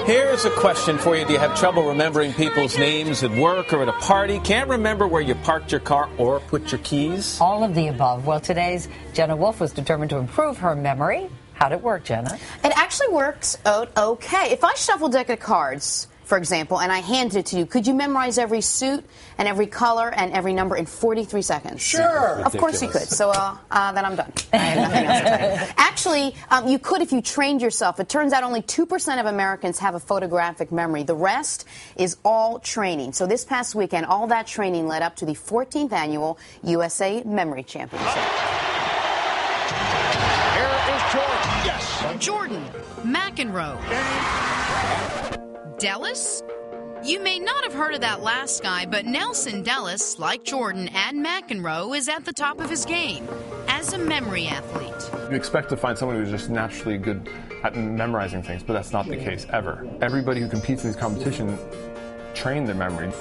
Here's a question for you. Do you have trouble remembering people's names at work or at a party? Can't remember where you parked your car or put your keys? All of the above. Well, today's Jenna Wolf was determined to improve her memory. How'd it work, Jenna? It actually works out okay. If I shuffle a deck of cards, for example, and I handed it to you, could you memorize every suit and every color and every number in 43 seconds? Sure. Of course you could. So then I'm done. I have nothing else to tell you. Actually, you could if you trained yourself. It turns out only 2% of Americans have a photographic memory. The rest is all training. So this past weekend, all that training led up to the 14th annual USA Memory Championship. Here is Jordan. Yes. Jordan, McEnroe, Dellis? You may not have heard of that last guy, but Nelson Dellis, like Jordan and McEnroe, is at the top of his game as a memory athlete. You expect to find someone who's just naturally good at memorizing things, but that's not the case ever. Everybody who competes in these competitions train their memory.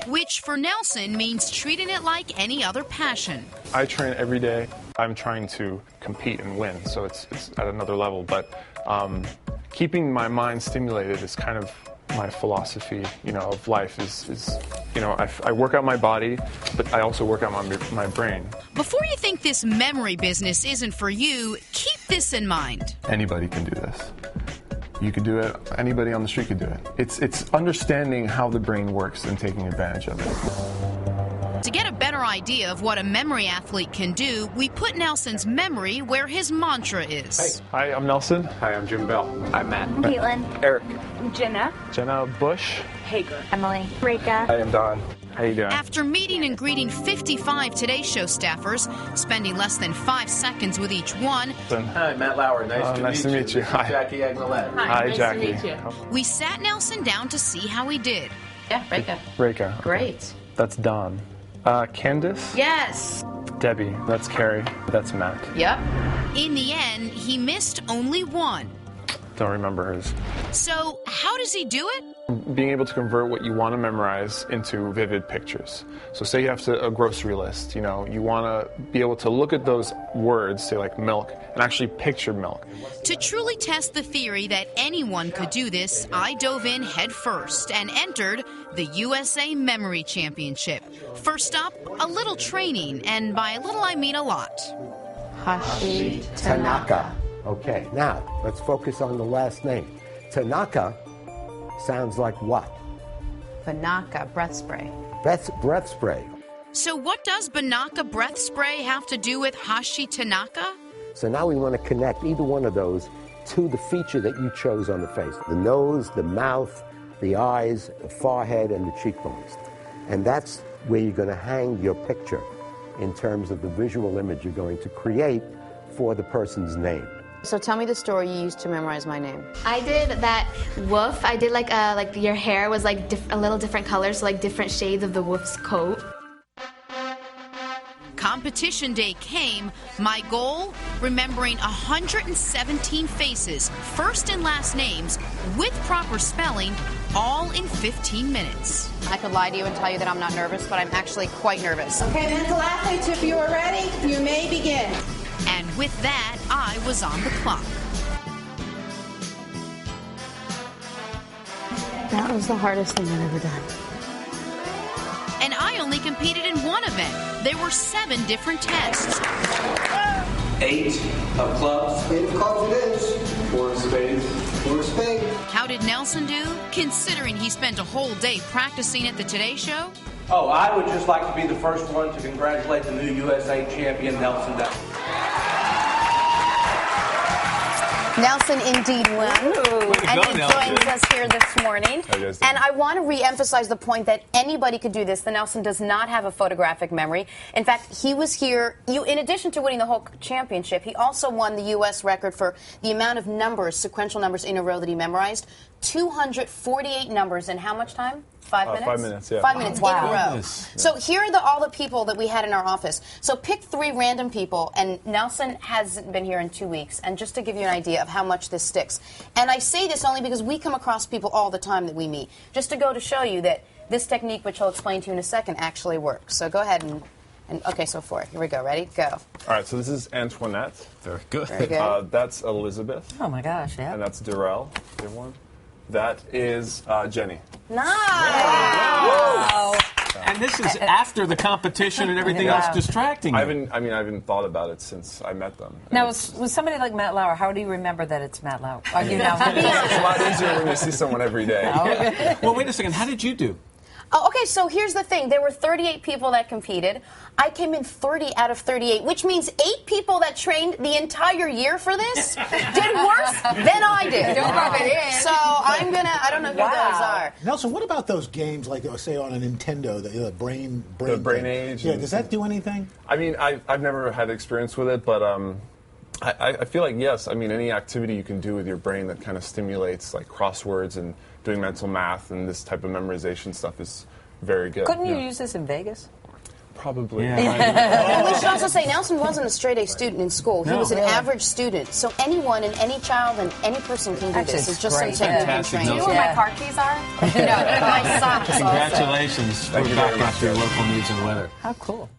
Which for Nelson means treating it like any other passion. I train every day. I'm trying to compete and win, so it's at another level, but keeping my mind stimulated is kind of my philosophy, of life is I work out my body, but I also work out my brain. Before you think this memory business isn't for you, keep this in mind. Anybody can do this. You could do it. Anybody on the street could do it. It's understanding how the brain works and taking advantage of it. To get a better idea of what a memory athlete can do, we put Nelson's memory where his mantra is. Hi, I'm Nelson. Hi, I'm Jim Bell. I'm Matt. I'm Caitlin. Eric. Jenna. Jenna Bush. Hager. Emily. Reka. I am Don. How you doing? After meeting and greeting 55 Today Show staffers, spending less than 5 seconds with each one, Hi, Matt Lauer. Nice to meet you. Hi. Jackie Agnolet. Hi, nice Jackie. to meet you. we sat Nelson down to see how he did. Yeah, Reka. Reka. Great. That's Don. Candace. Yes. Debbie. That's Carrie. That's Matt. Yep. In the end, he missed only one. Don't remember hers. So, how does he do it? Being able to convert what you want to memorize into vivid pictures. So say you have a grocery list, you want to be able to look at those words, say like milk, and actually picture milk. To truly test the theory that anyone could do this, I dove in head first and entered the USA Memory Championship. First up, a little training, and by a little I mean a lot. Hashi Tanaka. Okay, now let's focus on the last name. Tanaka sounds like what? Banaka, breath spray. Breath spray. So what does Banaka breath spray have to do with Hashi Tanaka? So now we want to connect either one of those to the feature that you chose on the face. The nose, the mouth, the eyes, the forehead, and the cheekbones. And that's where you're going to hang your picture in terms of the visual image you're going to create for the person's name. So tell me the story you used to memorize my name. I did that wolf. I did like your hair was like a little different colors, so like different shades of the wolf's coat. Competition day came. My goal, remembering 117 faces, first and last names, with proper spelling, all in 15 minutes. I could lie to you and tell you that I'm not nervous, but I'm actually quite nervous. Okay, mental athletes, if you are ready, you may begin. And with that, I was on the clock. That was the hardest thing I've ever done. And I only competed in one event. There were 7 different tests. 8 of clubs. 8 of clubs it is. 4 of spades. 4 of spades. How did Nelson do, considering he spent a whole day practicing at the Today Show? Oh, I would just like to be the first one to congratulate the new USA champion, Nelson Dellis. Nelson indeed won, and he joins us here this morning. And I want to re-emphasize the point that anybody could do this. The Nelson does not have a photographic memory. In fact, he was here, in addition to winning the whole championship, he also won the U.S. record for the amount of numbers, sequential numbers in a row that he memorized. 248 numbers in how much time? 5 minutes? 5 minutes, yeah. 5 minutes in a row. So here are all the people that we had in our office. So pick 3 random people, and Nelson hasn't been here in 2 weeks. And just to give you an idea of how much this sticks. And I say this only because we come across people all the time that we meet. Just to go to show you that this technique, which I'll explain to you in a second, actually works. So go ahead and okay, so 4. Here we go. Ready? Go. All right, so this is Antoinette. Very good. Very good. That's Elizabeth. Oh, my gosh, yeah. And that's Darrell. You have one? That is Jenny. Nice. Wow. And this is after the competition and everything else distracting you. I haven't thought about it since I met them. Now, with somebody like Matt Lauer, how do you remember that it's Matt Lauer? Are you now? It's a lot easier when you see someone every day. Okay. Well, wait a second. How did you do? Oh, okay, so here's the thing. There were 38 people that competed. I came in 30 out of 38, which means 8 people that trained the entire year for this did worse than I did. Don't rub it in. So I don't know who those are. Nelson, what about those games like, say, on a Nintendo, the Brain Age? Yeah, does that do anything? I mean, I've never had experience with it, but I feel like, yes, I mean, any activity you can do with your brain that kind of stimulates, like crosswords and doing mental math and this type of memorization stuff is very good. Couldn't you use this in Vegas? Probably. Yeah. And we should also say Nelson wasn't a straight-A student in school. He was an average student. So anyone and any child and any person can do this. It's just something you can train. Do you know where my car keys are? No, my socks also. Congratulations. Thank you very much. After your local news and weather. How cool.